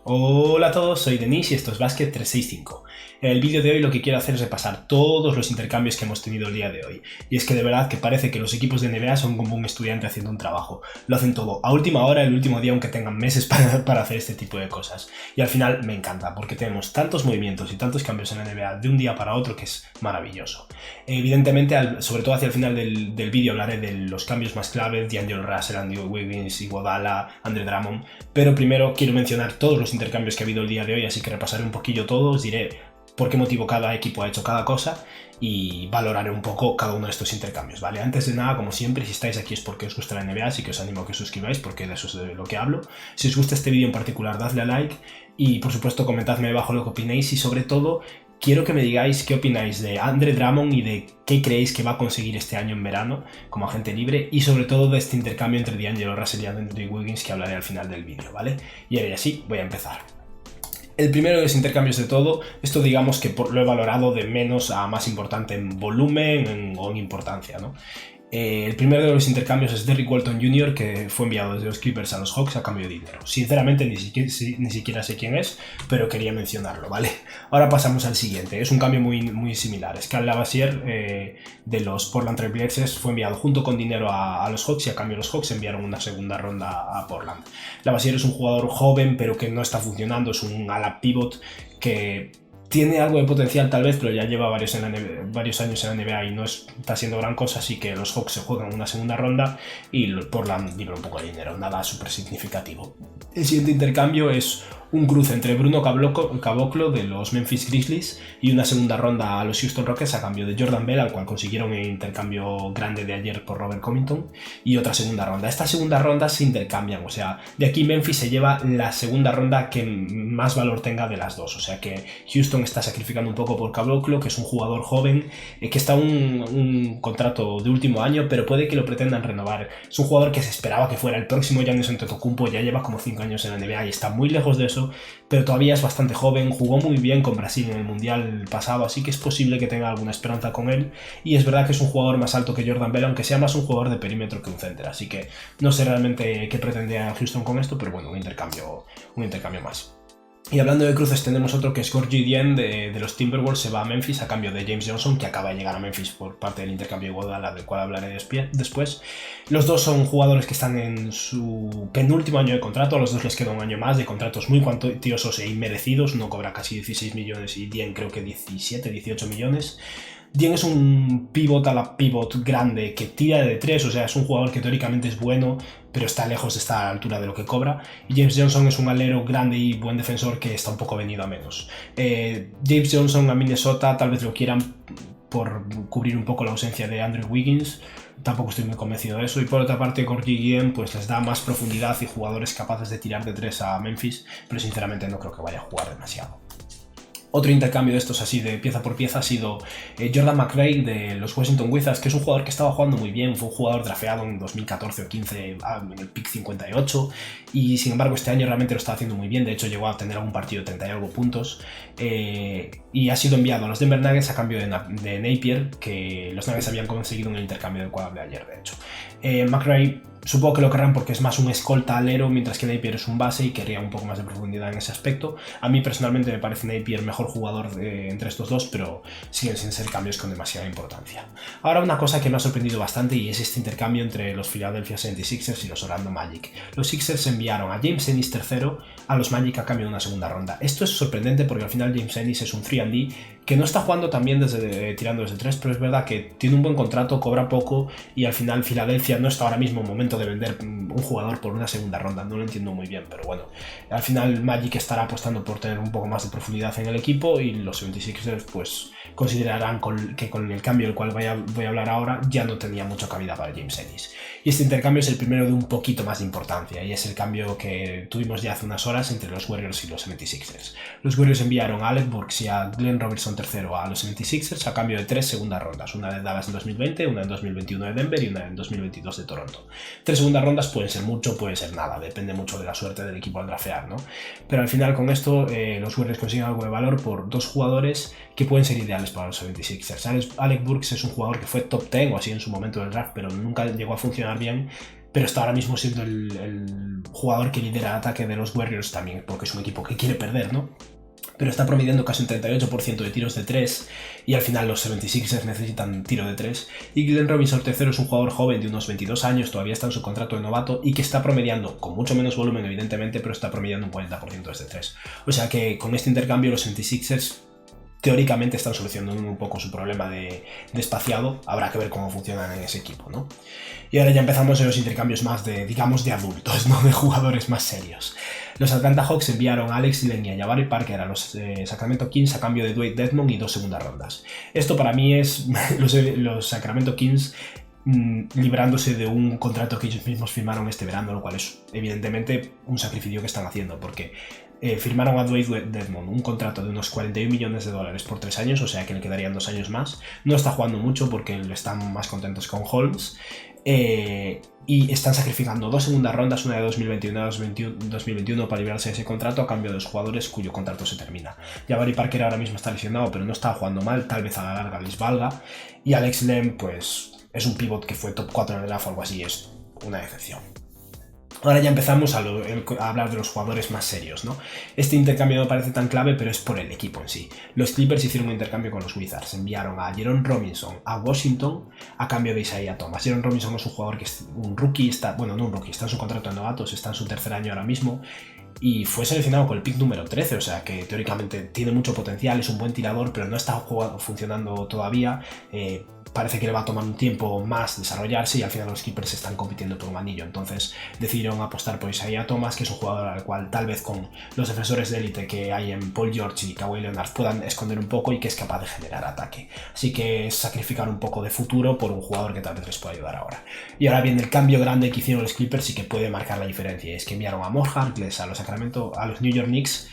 Hola a todos, soy Denis y esto es Basket 365. En el vídeo de hoy lo que quiero hacer es repasar todos los intercambios que hemos tenido el día de hoy. Y es que de verdad que parece que los equipos de NBA son como un estudiante haciendo un trabajo. Lo hacen todo a última hora, el último día, aunque tengan meses para hacer este tipo de cosas. Y al final me encanta, porque tenemos tantos movimientos y tantos cambios en la NBA de un día para otro que es maravilloso. Evidentemente, sobre todo hacia el final del vídeo hablaré de los cambios más claves, D'Angelo Russell, Andrew Wiggins, Iguodala, Andre Drummond. Pero primero quiero mencionar todos los intercambios que ha habido el día de hoy, así que repasaré un poquillo todos, diré por qué motivo cada equipo ha hecho cada cosa y valoraré un poco cada uno de estos intercambios, ¿vale? Antes de nada, como siempre, si estáis aquí es porque os gusta la NBA, así que os animo a que os suscribáis porque de eso es de lo que hablo. Si os gusta este vídeo en particular, dadle a like y por supuesto comentadme abajo lo que opinéis y sobre todo quiero que me digáis qué opináis de Andre Drummond y de qué creéis que va a conseguir este año en verano como agente libre y sobre todo de este intercambio entre D'Angelo Russell y Andrew Wiggins que hablaré al final del vídeo, ¿vale? Y ahora sí, voy a empezar. El primero de los intercambios de todo, esto digamos que lo he valorado de menos a más importante en volumen o en importancia, ¿no? El primero de los intercambios es Derrick Walton Jr., que fue enviado desde los Clippers a los Hawks a cambio de dinero. Sinceramente ni siquiera sé quién es, pero quería mencionarlo, ¿vale? Ahora pasamos al siguiente, es un cambio muy similar. Skal Labissière de los Portland Trail Blazers fue enviado junto con dinero a los Hawks y a cambio los Hawks enviaron una segunda ronda a Portland. Labissière es un jugador joven pero que no está funcionando, es un ala pivot que tiene algo de potencial tal vez, pero ya lleva varios años en la NBA y no está siendo gran cosa, así que los Hawks se juegan una segunda ronda y Portland libra un poco de dinero, nada súper significativo. El siguiente intercambio es un cruce entre Bruno Caboclo de los Memphis Grizzlies y una segunda ronda a los Houston Rockets a cambio de Jordan Bell, al cual consiguieron el intercambio grande de ayer por Robert Covington, y otra segunda ronda. Estas segundas rondas se intercambian, o sea, de aquí Memphis se lleva la segunda ronda que más valor tenga de las dos, o sea que Houston está sacrificando un poco por Caboclo, que es un jugador joven, que está un contrato de último año, pero puede que lo pretendan renovar. Es un jugador que se esperaba que fuera el próximo Giannis Antetokounmpo, ya lleva como 5 años en la NBA y está muy lejos de eso, pero todavía es bastante joven, jugó muy bien con Brasil en el Mundial pasado, así que es posible que tenga alguna esperanza con él, y es verdad que es un jugador más alto que Jordan Bell, aunque sea más un jugador de perímetro que un center, así que no sé realmente qué pretende Houston con esto, pero bueno, un intercambio más. Y hablando de cruces tenemos otro que es Gorgui Dieng de los Timberwolves, se va a Memphis a cambio de James Johnson, que acaba de llegar a Memphis por parte del intercambio de Iguodala, del cual hablaré después. Los dos son jugadores que están en su penúltimo año de contrato, a los dos les queda un año más de contratos muy cuantiosos e inmerecidos, uno cobra casi 16 millones y Dieng creo que 17, 18 millones. Dieng es un pivot a la pivot grande que tira de 3, o sea, es un jugador que teóricamente es bueno, pero está lejos de estar a la altura de lo que cobra. Y James Johnson es un alero grande y buen defensor que está un poco venido a menos. James Johnson a Minnesota tal vez lo quieran por cubrir un poco la ausencia de Andrew Wiggins, tampoco estoy muy convencido de eso. Y por otra parte, Gorgui Dieng pues les da más profundidad y jugadores capaces de tirar de 3 a Memphis, pero sinceramente no creo que vaya a jugar demasiado. Otro intercambio de estos así de pieza por pieza ha sido Jordan McRae de los Washington Wizards, que es un jugador que estaba jugando muy bien, fue un jugador drafeado en 2014 o 15 en el pick 58 y sin embargo este año realmente lo está haciendo muy bien, de hecho llegó a tener algún partido de 30 y algo puntos y ha sido enviado a los Denver Nuggets a cambio de Napier, que los Nuggets habían conseguido en el intercambio del cual hablé ayer de hecho. McRae supongo que lo querrán porque es más un escolta alero, mientras que Napier es un base y querría un poco más de profundidad en ese aspecto. A mí personalmente me parece Napier mejor jugador entre estos dos, pero siguen sin ser cambios con demasiada importancia. Ahora una cosa que me ha sorprendido bastante y es este intercambio entre los Philadelphia 76ers y los Orlando Magic. Los Sixers enviaron a James Ennis tercero a los Magic a cambio de una segunda ronda. Esto es sorprendente porque al final James Ennis es un 3&D que no está jugando tan bien tirando desde 3, pero es verdad que tiene un buen contrato, cobra poco y al final Filadelfia no está ahora mismo en momento de vender un jugador por una segunda ronda, no lo entiendo muy bien, pero bueno, al final Magic estará apostando por tener un poco más de profundidad en el equipo y los 76ers pues considerarán que con el cambio del cual voy a hablar ahora ya no tenía mucha cabida para James Ennis. Y este intercambio es el primero de un poquito más de importancia y es el cambio que tuvimos ya hace unas horas entre los Warriors y los 76ers. Los Warriors enviaron a Alec Burks y a Glenn Robertson III a los 76ers a cambio de 3 segundas rondas, una de Dallas en 2020, una en 2021 de Denver y una en 2022 de Toronto. 3 segundas rondas pueden ser mucho, pueden ser nada, depende mucho de la suerte del equipo al drafear, ¿no? Pero al final con esto los Warriors consiguen algo de valor por dos jugadores que pueden ser ideales para los 76ers. Alec Burks es un jugador que fue top 10 o así en su momento del draft, pero nunca llegó a funcionar bien. pero está ahora mismo siendo el jugador que lidera el ataque de los Warriors también, porque es un equipo que quiere perder, ¿no? Pero está promediando casi un 38% de tiros de 3 y al final los 76ers necesitan tiro de 3. Y Glenn Robinson III es un jugador joven de unos 22 años, todavía está en su contrato de novato y que está promediando, con mucho menos volumen evidentemente, pero está promediando un 40% desde 3. O sea que con este intercambio los 76ers teóricamente están solucionando un poco su problema de espaciado. Habrá que ver cómo funcionan en ese equipo, ¿no? Y ahora ya empezamos en los intercambios más de, digamos, de adultos, ¿no? De jugadores más serios. Los Atlanta Hawks enviaron a Alex Len y a Jabari Parker a los Sacramento Kings a cambio de Dwayne Dedmon y 2 segundas rondas. Esto para mí es los Sacramento Kings librándose de un contrato que ellos mismos firmaron este verano, lo cual es evidentemente un sacrificio que están haciendo, porque firmaron a Dwayne Dedmon un contrato de unos 41 millones de dólares por 3 años, o sea que le quedarían 2 años más. No está jugando mucho porque están más contentos con Holmes. Y están sacrificando 2 segundas rondas, una de 2021 y 2021 para librarse de ese contrato a cambio de los jugadores cuyo contrato se termina. Jabari Parker ahora mismo está lesionado, pero no está jugando mal, tal vez a la larga les valga. Y Alex Len, pues es un pivot que fue top 4 en el draft o algo así, es una decepción. Ahora ya empezamos a hablar de los jugadores más serios, ¿no? Este intercambio no parece tan clave, pero es por el equipo en sí. Los Clippers hicieron un intercambio con los Wizards. Enviaron a Jerome Robinson a Washington a cambio de Isaiah Thomas. Jerome Robinson es un jugador que es un rookie, está en su contrato de novatos, está en su tercer año ahora mismo. Y fue seleccionado con el pick número 13, o sea que teóricamente tiene mucho potencial, es un buen tirador, pero no está funcionando todavía. Parece que le va a tomar un tiempo más desarrollarse y al final los Clippers están compitiendo por un anillo. Entonces decidieron apostar por Isaiah Thomas, que es un jugador al cual tal vez con los defensores de élite que hay en Paul George y Kawhi Leonard puedan esconder un poco y que es capaz de generar ataque. Así que es sacrificar un poco de futuro por un jugador que tal vez les pueda ayudar ahora. Y ahora viene el cambio grande que hicieron los Clippers y que puede marcar la diferencia. Y es que enviaron a Mo Harkless a los New York Knicks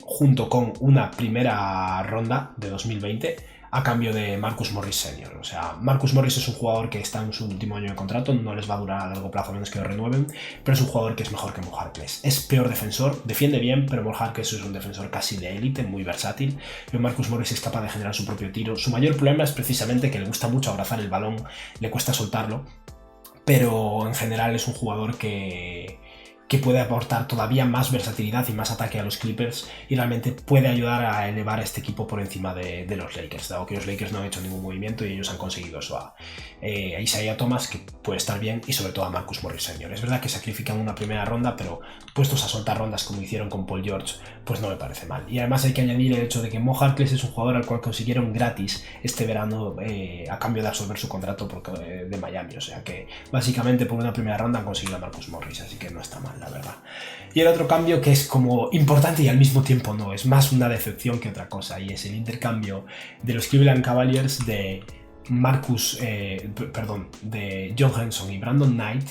junto con una primera ronda de 2020 a cambio de Marcus Morris Sr. O sea, Marcus Morris es un jugador que está en su último año de contrato, no les va a durar a largo plazo a menos que lo renueven, pero es un jugador que es mejor que Mo Harkless. Es peor defensor, defiende bien, pero Mo Harkless es un defensor casi de élite, muy versátil. Pero Marcus Morris es capaz de generar su propio tiro. Su mayor problema es precisamente que le gusta mucho abrazar el balón, le cuesta soltarlo, pero en general es un jugador que puede aportar todavía más versatilidad y más ataque a los Clippers y realmente puede ayudar a elevar a este equipo por encima de los Lakers, dado que los Lakers no han hecho ningún movimiento y ellos han conseguido eso a Isaiah Thomas, que puede estar bien, y sobre todo a Marcus Morris Sr. Es verdad que sacrifican una primera ronda, pero puestos a soltar rondas como hicieron con Paul George, pues no me parece mal. Y además hay que añadir el hecho de que Mo Harkless es un jugador al cual consiguieron gratis este verano a cambio de absolver su contrato de Miami, o sea que básicamente por una primera ronda han conseguido a Marcus Morris, así que no está mal, la verdad. Y el otro cambio que es como importante y al mismo tiempo no, es más una decepción que otra cosa, y es el intercambio de los Cleveland Cavaliers de John Henson y Brandon Knight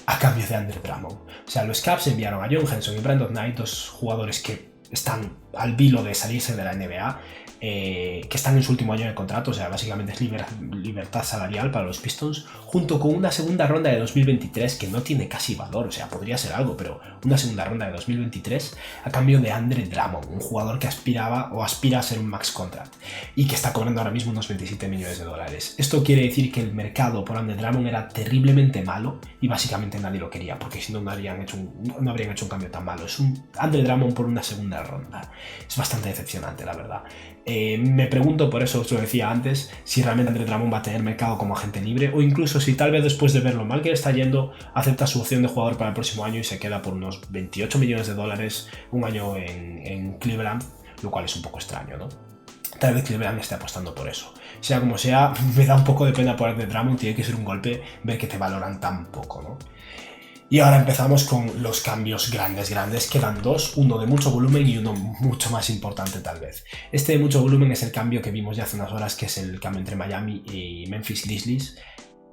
a cambio de Andre Drummond. O sea, los Cavs enviaron a John Henson y Brandon Knight, dos jugadores que están al vilo de salirse de la NBA, que están en su último año de contrato, o sea, básicamente es libertad salarial para los Pistons, junto con una segunda ronda de 2023 que no tiene casi valor, o sea, podría ser algo, pero una segunda ronda de 2023 a cambio de Andre Drummond, un jugador que aspira a ser un max contract y que está cobrando ahora mismo unos 27 millones de dólares. Esto quiere decir que el mercado por Andre Drummond era terriblemente malo y básicamente nadie lo quería, porque si no, no habrían hecho un cambio tan malo. Es un Andre Drummond por una segunda ronda. Es bastante decepcionante, la verdad. Me pregunto, por eso os lo decía antes, si realmente Andre Drummond va a tener mercado como agente libre, o incluso si tal vez después de ver lo mal que le está yendo, acepta su opción de jugador para el próximo año y se queda por unos 28 millones de dólares un año en Cleveland, lo cual es un poco extraño, ¿no? Tal vez Cleveland esté apostando por eso. Sea como sea, me da un poco de pena por Andre Drummond, tiene que ser un golpe ver que te valoran tan poco, ¿no? Y ahora empezamos con los cambios grandes, quedan dos, uno de mucho volumen y uno mucho más importante tal vez. Este de mucho volumen es el cambio que vimos ya hace unas horas, que es el cambio entre Miami y Memphis Grizzlies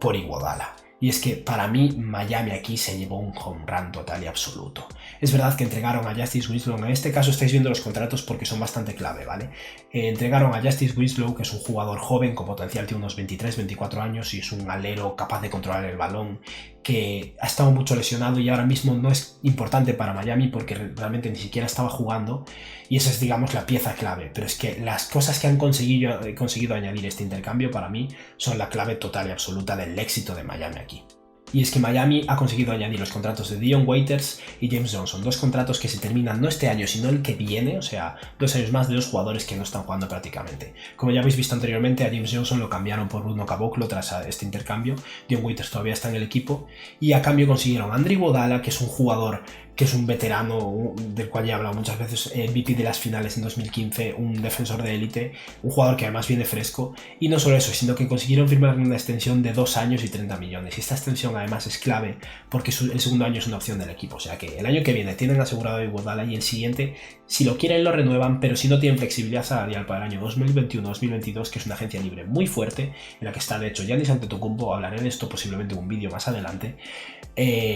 por Iguodala. Y es que para mí Miami aquí se llevó un home run total y absoluto. Es verdad que entregaron a Justice Winslow, en este caso estáis viendo los contratos porque son bastante clave, ¿vale? Entregaron a Justice Winslow, que es un jugador joven con potencial, tiene unos 23-24 años y es un alero capaz de controlar el balón, que ha estado mucho lesionado y ahora mismo no es importante para Miami porque realmente ni siquiera estaba jugando, y esa es, digamos, la pieza clave. Pero es que las cosas que han conseguido añadir este intercambio para mí son la clave total y absoluta del éxito de Miami aquí. Y es que Miami ha conseguido añadir los contratos de Dion Waiters y James Johnson, dos contratos que se terminan no este año sino el que viene, o sea, 2 años más de dos jugadores que no están jugando prácticamente. Como ya habéis visto anteriormente, a James Johnson lo cambiaron por Bruno Caboclo tras este intercambio, Dion Waiters todavía está en el equipo, y a cambio consiguieron a Andre Iguodala, que es un jugador que es un veterano del cual ya he hablado muchas veces, MVP de las finales en 2015, un defensor de élite, un jugador que además viene fresco, y no solo eso, sino que consiguieron firmar una extensión de 2 años y 30 millones, y esta extensión además es clave porque el segundo año es una opción del equipo, o sea que el año que viene tienen asegurado a Iguodala y el siguiente, si lo quieren lo renuevan, pero si no tienen flexibilidad salarial para el año 2021-2022, que es una agencia libre muy fuerte, en la que está de hecho Giannis Antetokounmpo, hablaré de esto posiblemente en un vídeo más adelante,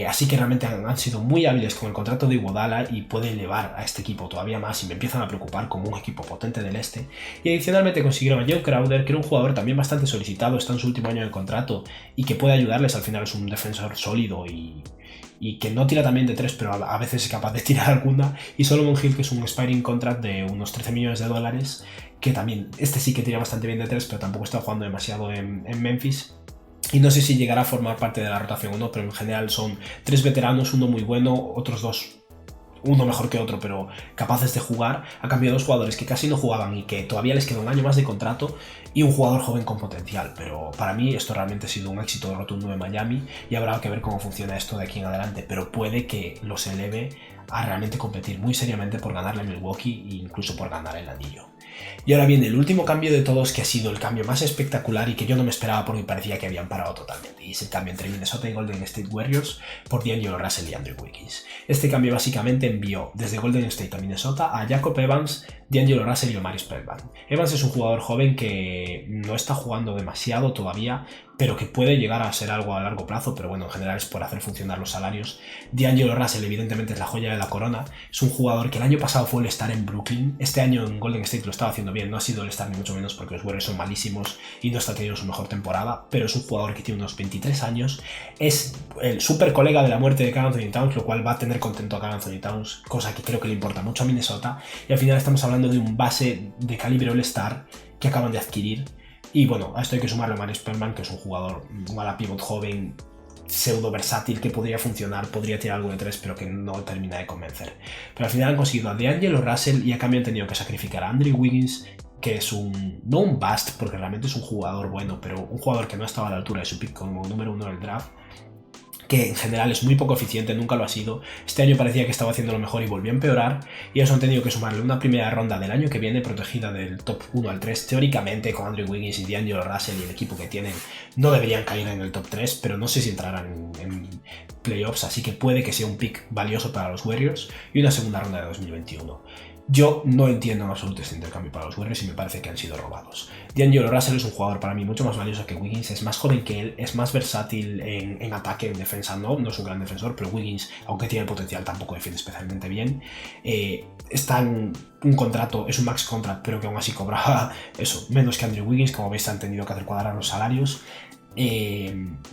así que realmente han sido muy hábiles con el contrato de Iguodala y puede elevar a este equipo todavía más y me empiezan a preocupar como un equipo potente del este. Y adicionalmente consiguieron a Joe Crowder, que era un jugador también bastante solicitado, está en su último año de contrato y que puede ayudarles, al final es un defensor sólido y que no tira también de 3, pero a veces es capaz de tirar alguna, y Solomon Hill, que es un expiring contract de unos 13 millones de dólares, que también, este sí que tira bastante bien de 3, pero tampoco está jugando demasiado en Memphis. Y no sé si llegará a formar parte de la rotación o no, pero en general son 3 veteranos, uno muy bueno, otros 2, uno mejor que otro, pero capaces de jugar, a cambio de 2 jugadores que casi no jugaban y que todavía les queda un año más de contrato, y un jugador joven con potencial. Pero para mí esto realmente ha sido un éxito rotundo de Miami y habrá que ver cómo funciona esto de aquí en adelante, pero puede que los eleve a realmente competir muy seriamente por ganarle a Milwaukee e incluso por ganar el anillo. Y ahora viene el último cambio de todos, que ha sido el cambio más espectacular y que yo no me esperaba porque parecía que habían parado totalmente, y es el cambio entre Minnesota y Golden State Warriors por D'Angelo Russell y Andrew Wiggins. Este cambio básicamente envió desde Golden State a Minnesota a Jacob Evans, D'Angelo Russell y Omari Spellman. Evans es un jugador joven que no está jugando demasiado todavía, pero que puede llegar a ser algo a largo plazo, pero bueno, en general es por hacer funcionar los salarios. D'Angelo Russell evidentemente es la joya de la corona, es un jugador que el año pasado fue el All-Star en Brooklyn, este año en Golden State lo estaba haciendo bien, no ha sido el All-Star ni mucho menos porque los Warriors son malísimos y no está teniendo su mejor temporada, pero es un jugador que tiene unos 23 años, es el super colega de la muerte de Karl Anthony Towns, lo cual va a tener contento a Karl Anthony Towns, cosa que creo que le importa mucho a Minnesota, y al final estamos hablando de un base de calibre All-Star que acaban de adquirir. Y bueno, a esto hay que sumarle a Omari Spellman, que es un jugador, un ala pivot joven, pseudo versátil, que podría funcionar, podría tirar algo de 3, pero que no termina de convencer. Pero al final han conseguido a D'Angelo Russell y a cambio han tenido que sacrificar a Andrew Wiggins, que es no un bust, porque realmente es un jugador bueno, pero un jugador que no estaba a la altura de su pick como número 1 del draft, que en general es muy poco eficiente, nunca lo ha sido. Este año parecía que estaba haciendo lo mejor y volvió a empeorar, y eso han tenido que sumarle una primera ronda del año que viene protegida del top 1 al 3. Teóricamente con Andrew Wiggins y D'Angelo Russell y el equipo que tienen no deberían caer en el top 3, pero no sé si entrarán en playoffs, así que puede que sea un pick valioso para los Warriors y una segunda ronda de 2021. Yo no entiendo en absoluto este intercambio para los Warriors y me parece que han sido robados. D'Angelo Russell es un jugador para mí mucho más valioso que Wiggins, es más joven que él, es más versátil en ataque, en defensa no es un gran defensor, pero Wiggins, aunque tiene potencial, tampoco defiende especialmente bien. Está en un contrato, es un max contract, pero que aún así cobraba eso, menos que Andrew Wiggins, como veis han tenido que hacer cuadrar los salarios.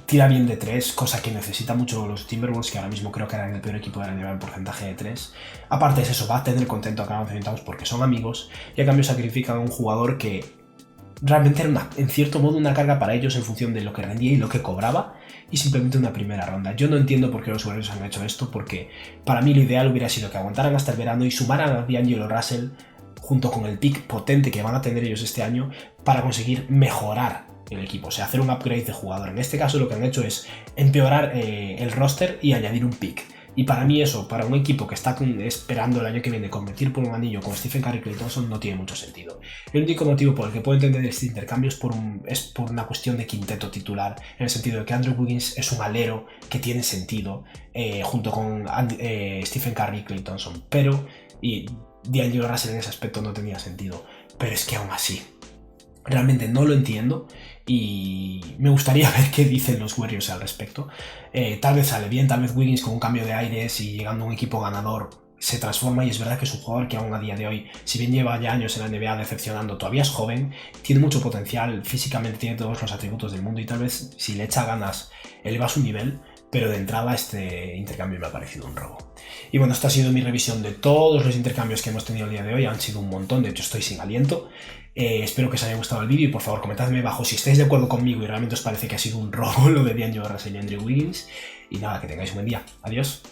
Tira bien de 3, cosa que necesita mucho los Timberwolves, que ahora mismo creo que eran el peor equipo de la NBA en porcentaje de 3. Aparte es eso, va a tener contento a Karl Anthony Towns porque son amigos, y a cambio sacrifican a un jugador que realmente era en cierto modo una carga para ellos en función de lo que rendía y lo que cobraba, y simplemente una primera ronda. Yo no entiendo por qué los Warriors han hecho esto, porque para mí lo ideal hubiera sido que aguantaran hasta el verano y sumaran a D'Angelo Russell junto con el pick potente que van a tener ellos este año para conseguir mejorar el equipo, o sea, hacer un upgrade de jugador. En este caso lo que han hecho es empeorar el roster y añadir un pick. Y para mí eso, para un equipo que está esperando el año que viene competir por un anillo con Stephen Curry y Klay Thompson, no tiene mucho sentido. El único motivo por el que puedo entender este intercambio es por una cuestión de quinteto titular, en el sentido de que Andrew Wiggins es un alero que tiene sentido junto con Stephen Curry y Klay Thompson, pero y D'Angelo Russell en ese aspecto no tenía sentido, pero es que aún así realmente no lo entiendo y me gustaría ver qué dicen los Warriors al respecto. Tal vez sale bien, tal vez Wiggins con un cambio de aires y llegando a un equipo ganador se transforma, y es verdad que es un jugador que aún a día de hoy, si bien lleva ya años en la NBA decepcionando, todavía es joven, tiene mucho potencial, físicamente tiene todos los atributos del mundo y tal vez si le echa ganas eleva su nivel, pero de entrada este intercambio me ha parecido un robo. Y bueno, esta ha sido mi revisión de todos los intercambios que hemos tenido el día de hoy. Han sido un montón, de hecho estoy sin aliento. Espero que os haya gustado el vídeo y por favor comentadme abajo si estáis de acuerdo conmigo y realmente os parece que ha sido un robo lo de D'Angelo Russell y Andrew Wiggins. Y nada, que tengáis un buen día. Adiós.